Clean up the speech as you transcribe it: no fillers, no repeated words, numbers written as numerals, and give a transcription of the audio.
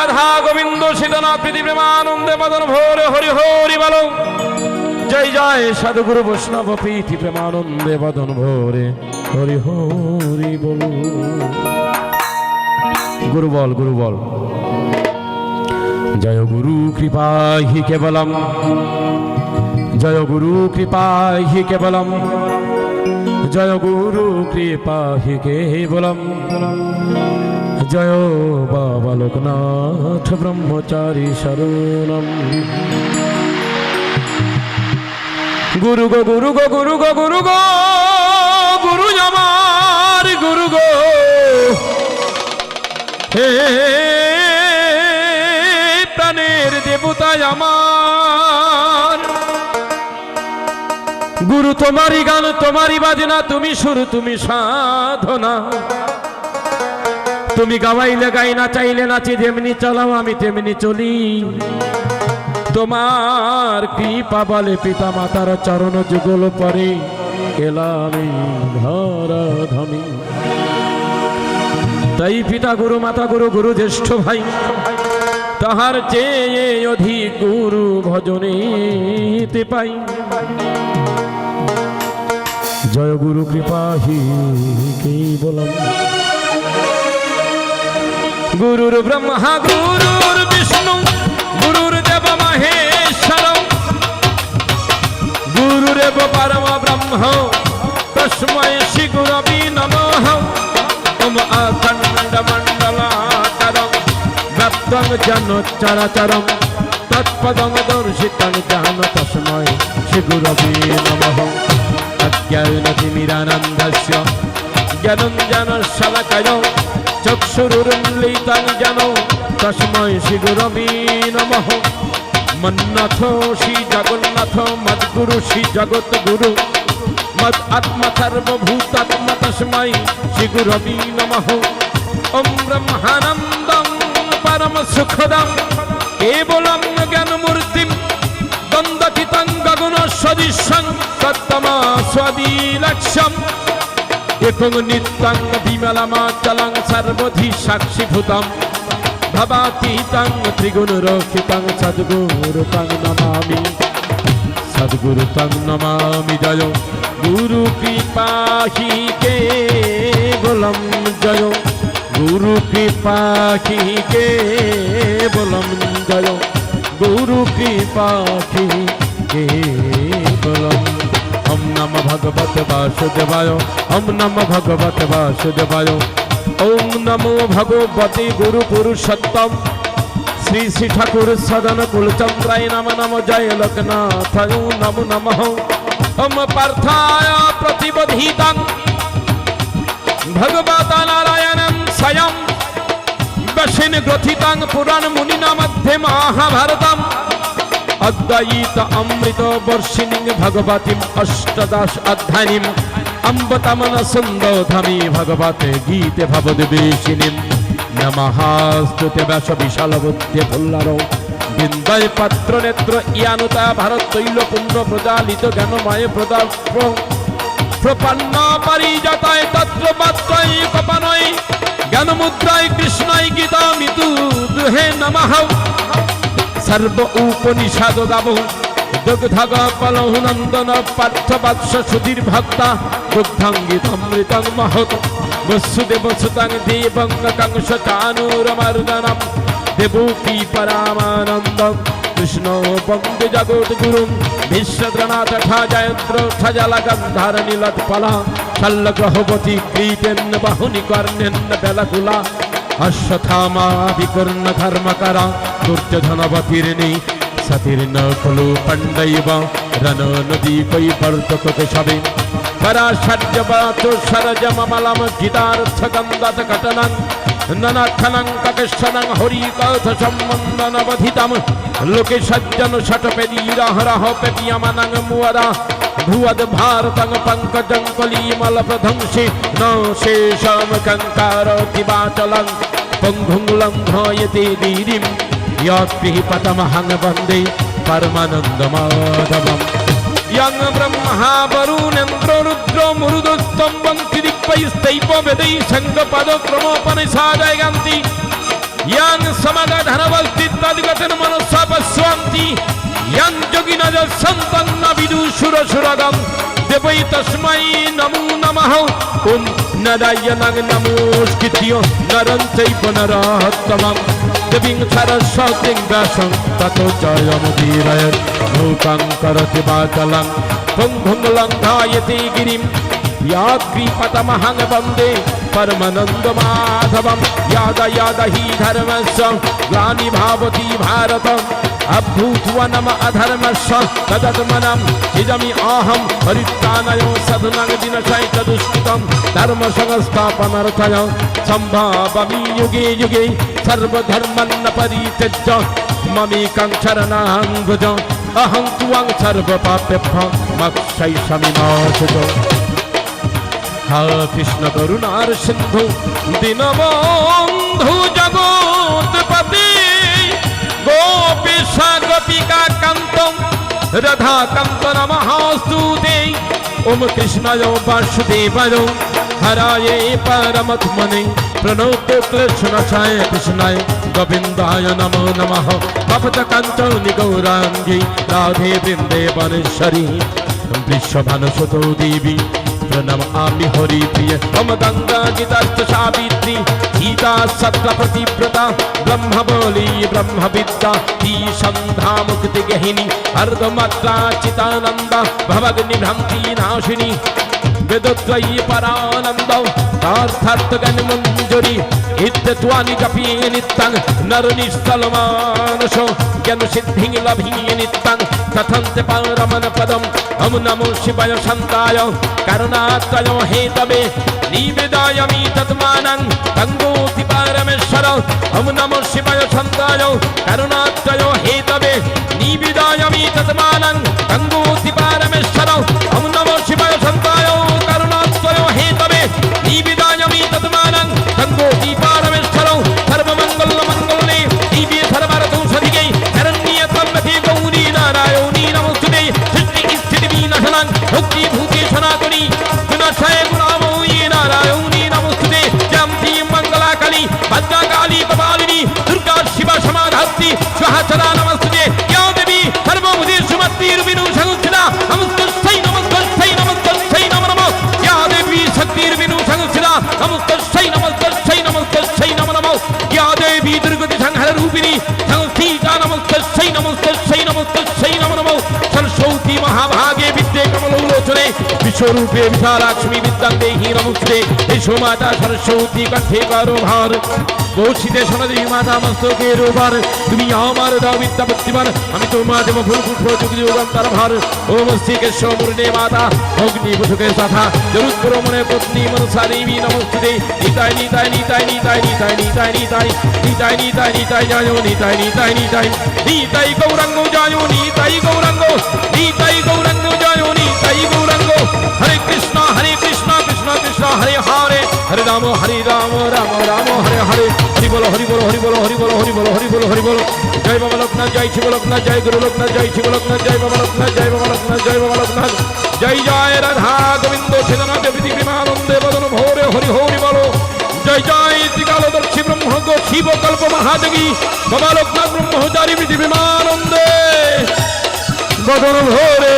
রাধা গোবিন্দ সীতানাথ প্রীতি প্রেমানন্দে মদন ভোরে হরি হরি বলো। জয় জয় সাধুগুরু বৈষ্ণব প্রীতি প্রেমানন্দে মদন ভোরে হরি হরি বলো। গুরু বল, গুরু বল। জয় গুরু কৃপা হি কেবলম, জয় গুরু কৃপা হি কেবলম, জয় গুরু কৃপা হি কেবলম। জয় বাবা লোকনাথ ব্রহ্মচারী শরণম। গুরু গো গুরু গো গুরু গো গুরু গো, গুরু আমার গুরু গো। হে প্রাণের দেবতা আমার, গুরু তোমারই গান তোমারই বাজনা, তুমি সুর তুমি সাধনা। তুমি গাওয়াইলে গাই, না চাইলে নাচি, যেমনি চলাও আমি তেমনি চলি। তোমার কৃপা বলে পিতা মাতার চরণ যুগল পরে এলামি ধরা ধামি। তাই পিতা গুরু মাতা গুরু গুরু জ্যেষ্ঠ ভাই, তাহার চেয়ে অধিক গুরু ভজনেতে পাই। জয় গুরু কৃপা হি কেবলম। গুরুর ব্রহ্মা গুরুর বিষ্ণু গুরুর দেব মহেশ্বর, গুরুরেব পরম ব্রহ্ম তস্मै শ্রী গুরবে নমঃ। ওম অখণ্ড মণ্ডলাকারং ব্যাপ্তং যেন চরাচরং তৎপদং দর্শিতং যেন তস্मै শ্রী গুরবে নমঃ। অজ্ঞানতিমিরানন্দস্য জ্ঞানঞ্জন শলাকায় চক্ষুরুন্মিলিतं যেন তস্मै শ্রী গুরবে নমঃ। মন্নাথ শ্রী জগন্নাথ মদ্গুরু শ্রী জগৎগুরু মদ আত্মা সর্বভূতাত্মা তস্मै শ্রী গুরবে নমঃ। ওম ব্রহ্মানন্দং পরম সুখদং কেবলং জ্ঞানমূর্তিং দ্বন্দ্বাতীতং গগন সদৃশং তত্তমাস্বাদিলক্ষ্যম। একং নিত্যং বিমলমাচলং সর্বধি সাক্ষীভূতং ভবাতীতং ত্রিগুণরক্ষিতং সদ্গুরুতং নমামি, সদ্গুরুতং নমামি। জয় গুরু কৃপা হি কেবলম, জয় গুরু কৃপা হি কেবলম, জয় গুরু কৃপা হি কেবলম। ওম নমঃ ভগবতে বাসুদেবায়, ওম নমঃ ভগবতে বাসুদেবায়। ওম নমো ভগবতে গুরু পুরুষোত্তম শ্রী শ্রী ঠাকুর সদন কুলচন্দ্রায় নমঃ নমঃ। জয় লোকনাথায় নমো নমঃ। ওম পার্থায় প্রতিবধিতং ভগবতা নারায়ণং স্বয়ং বশিন গ্রথিতং পুরাণ মুনিনা মধ্যে মহাভারতম। অদ্বৈত অমৃত বর্ষিণীং ভগবতীম অষ্টাদশ অধ্যায়িনীম অম্বতমন সুন্দোধামি ভগবতে গীতে ভবদ্বেষিণীম। নমঃস্তুতে ব্যাস বিশাল বুদ্ধে ফুল্লারো বিন্দয় পাত্র নেত্র ইয়ানুতা ভারত তৈল পুণ্য প্রজালিত জ্ঞানময় প্রদাপ প্রপন্ন পারিজাতায় তত্র পাত্রয় কপনয় জ্ঞানমুদ্রায় কৃষ্ণয় গীতা মিতু দুহে নমঃ। সর্ব উপনিষদ গাব দুগ্ধগ পলহ নন্দন পার্থ বৎস সুধীর ভক্তা দুগ্ধাঙ্গিতমৃতং মহৎ বসুদেব সুতং দেবং কংস চানুরমর্দনম দেবকী পরামানন্দং কৃষ্ণ বন্দে জগদ্গুরুম বিশ্বদ্রনাথ জয়দ্র জলগন্ধার নীলোৎপলা শল্যগ্রহবতী ক্রীতেন্ন বাহুনি কর্ণেন্ন বেলকুলা অশ্বত্থামা বিকর্ণ ধর্মকরা দুর্যোধনবতীর্ণি সতীর্ণ খলু পণ্ডৈব রণ নদী কই বর্তক কেশবে পরাশর্যবতুষরজমমলম গীতার্থগন্ধাত ঘটনং ননাথনং ককেশ্বরং হরিকথ সম্বন্ধনবধিতম লোকে সজ্জন ষটপেদীরহরহ পেদীয়মানং মুয়রা ভুবদ ভারতং পঙ্কজং কলিমল প্রধ্বংসে ন শেষম কঙ্কারোতি বাচলং পঙ্গুং লঙ্ঘয়তে গিরিম यत्पिपतमहं वन्दे परमानन्दमाधवम्। यं ब्रह्मा वरुणेन्द्रो रुद्रो मरुदस्तम्भं त्रिदिक्पैस्तैव वेदैः शङ्खपदक्रमोपनिषदयन्ति ইয়াং সমাগধনবস্তিত্বাদিগতেন মনসা পশ্যন্তি ইয়াং যোগিনঃ সন্তন্ন বিদুষুরসুরগম দেবৈ তস্मै নমো নমঃ ওম নারায়ণং নমস্কৃত্য নরং চৈব নরোত্তমং দেবীং সরস্বতীং ব্যাসং ততো জয়মুদীরয়ৎ ভূতাং করতি বাচলং ভুং ভুং লঙ্ঘায়তি গিরিম याग्रीपतमहं वन्दे परमानन्दमाधवं यादा यादा हि धर्मस्य ग्लानिर्भवति भारत अभूत्वनम अधर्मस्य तदत्मनं इदमि अहं परित्राणाय साधुनां विनाशाय दुष्कृतं धर्मसंस्थापनार्थाय सम्भावामि युगे युगे सर्वधर्मान् परित्यज्य ममेकं शरणं व्रज अहं त्वां सर्वपापेभ्यो मोक्षयिष्यामि मा शुचः हा कृष्ण करुणार सिंधु दीनबंधु जगत्पते गोपीश गोपिका कांतम राधा कांत नमःस्तुते ओम कृष्णाय वासुदेवाय हराय परमात्मने प्रणोतो क्लेशनाशाय कृष्णाय गोविंदाय नमो नमः भवत कांचन गौरांगी राधे वृंदेवनेश्वरी विश्वभानुसुतो देवी प्रणमामि हरिप्रिय मम गंगा गीताश्च सावित्री सीता सत्य प्रतिव्रता ब्रह्मबली ब्रह्मविद्या संधा मुक्ति गहिनी अर्धमात्रा चितानंदा भवग्नि भ्रांति नाशिनी वेदत्रयी परानंद तार्थार्थगण मंजरी इत्यत्वानि जपि नित्यं नरनिष्ठलमानसो ज्ञान सिद्धि लभि नित्यं कथन्ते परमन पदम हम नमो शिवाय शान्ताय करुणात्रय हेतवे निवेदयामि तत्मानं गंगोति परमेश्वर हम नमो शिवाय शान्ताय करुणात्रय हेतवे निवेदयामि तत्मानं गंगोति परमेश्वर हम नमो शिवाय शान्ताय करुणात्रय हेतवे निवेदयामि तत्मानं गंगोति परमेश्वर सर्वमंगल मंगले दिव्य सर्वरतो सदिगे शरण्यत्वमति गौरी नारायणी नमोस्तुते सृष्टि स्थिति विनाशनं भुक्ति भूति सनातनी विनाशाय गुणामयी नारायणी नमोस्तुते जयंती मंगलाकाली भद्रकाली कपालिनी दुर्गा शिवा समाधात्री स्वाहा सदा नमोस्तुते या देवी सर्वभूते सुमतिर्विनु संस्थिता नमस्तस्यै नमस्तस्यै नमस्तस्यै नमो नमः या देवी शक्तिर्विनु संस्थिता नमस्तस्यै नमस्तस्यै नमस्तस्यै नमो नमः या देवी दुर्गति संहार रूपिणी संस्थिता नमस्तस्यै नमस्तस्यै नमस्तस्यै नमो नमः सरस्वती महाभागे विद्ये कमलोलोचने विश्वरूपे विशालाक्ष्मी विद्यां देहि नमस्ते यशो माता सरस्वती कंठे कारो भार বৌশিতে সোনাদেবী মাতা মস্তকের উপর তুমি আমার দাও বিদ্যা বুদ্ধিমান আমি তোমার দেব ফুল পুষ্প যুগি যুগান্তর ভার ওম শ্রীকেশব মুরনে মাতা অগ্নি পুষ্পকে সাথা জরুৎপুর মনে পত্নী মনসা দেবী নমস্তুতে নিতাই নিতাই নিতাই নিতাই নিতাই নিতাই নিতাই নিতাই নিতাই নিতাই জয় নিতাই নিতাই নিতাই নিতাই গৌরাঙ্গ জয় নিতাই গৌরাঙ্গ নিতাই গৌরাঙ্গ জয় নিতাই গৌরাঙ্গ হরে কৃষ্ণ কৃষ্ণ কৃষ্ণ হরে হরে হরে রাম রাম রাম হরে হরে हरि बोलो हरि बोलो हरि बोलो हरि बोलो हरि बोलो हरि बोलो हरि बोलो जय बाबा लोकनाथ जय शिव लोकनाथ जय गुरु लोकनाथ जय शिव लोकनाथ जय बाबा लोकनाथ जय बाबा लोकनाथ जय बाबा लोकनाथ जय जय राधा गोविंद सेनानाथ विधिमानंदे बदन भोरे हरि हरि बोलो जय जय त्रिकालदर्शी ब्रह्म शिव कल्प महाजगी बाबा लोकनाथ ब्रह्मचारी विधिमानंदे बदन भोरे